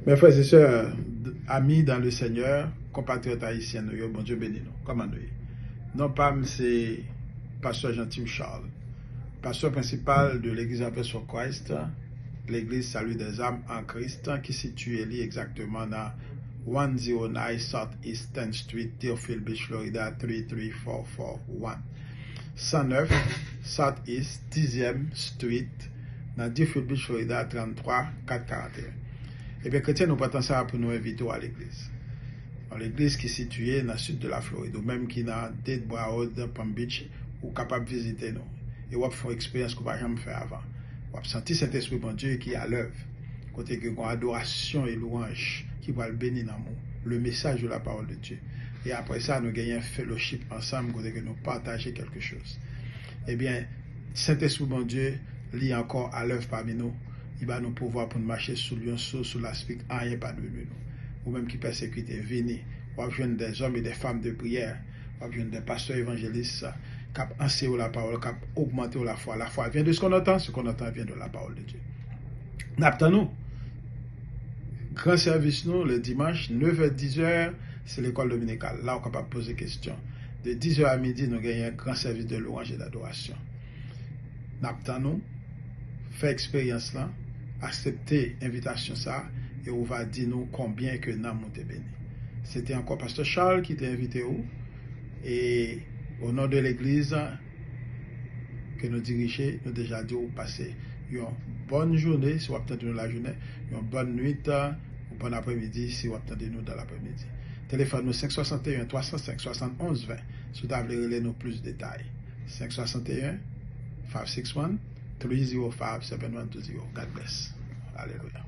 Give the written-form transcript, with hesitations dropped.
Mes frères et sœurs, amis dans le Seigneur, compatriotes haïtiens, bon Dieu béni nous. Comment nous? Non pas c'est pasteur Gentil Charles, pasteur principal de l'église Adventiste for Christ, l'église Salut des âmes en Christ, qui est située exactement dans 109 Southeast 10th Street, Deerfield Beach, Florida 33441. 109 Southeast 10th Street, dans Deerfield Beach, Florida 33441. Eh bien, chrétiens, nous partons ça pour nous inviter à l'église. L'église qui est située dans le sud de la Floride, ou même qui est dans Dead Broward, Palm Beach, ou capable de visiter nous. Et vous faire une expérience que vous n'avez jamais fait avant. Vous avez senti cet esprit bon Dieu qui est à l'œuvre. Côté que vous adoration et louange qui va le bénir dans nous. Le message de la parole de Dieu. Et après ça, nous gagnons un fellowship ensemble, côté que nous partageons quelque chose. Eh bien, Saint-Esprit bon Dieu, lit encore à l'œuvre parmi nous. Il va nous pouvoir pour nous marcher sous le sous l'aspect rien pas de nous. Ou même qui persécute, venez. Ou avoir des hommes et des femmes de prière. Ou avoir des pasteurs évangélistes qui enseignent la parole, qui augmentent la foi. La foi vient de ce qu'on entend vient de la parole de Dieu. N'attendons. Grand service nous le dimanche, 9h-10h, c'est l'école dominicale. Là, on est capable de poser des questions. De 10h à midi, nous gagnons un grand service de louange et d'adoration. N'attendons. Fait expérience là, accepter l'invitation ça, et on va dire nous combien que nous avons été bénis. C'était encore Pasteur Charles qui t'a invité où, et au nom de l'église que nous dirigeons, nous déjà dit où passer une bonne journée si vous attendez nous la journée, une bonne nuit ou bon après-midi si vous attendez nous dans l'après-midi. Téléphone nous 561 305 71 20 si vous voulez nous plus de détails. 561 561 305-7120. God bless. Hallelujah.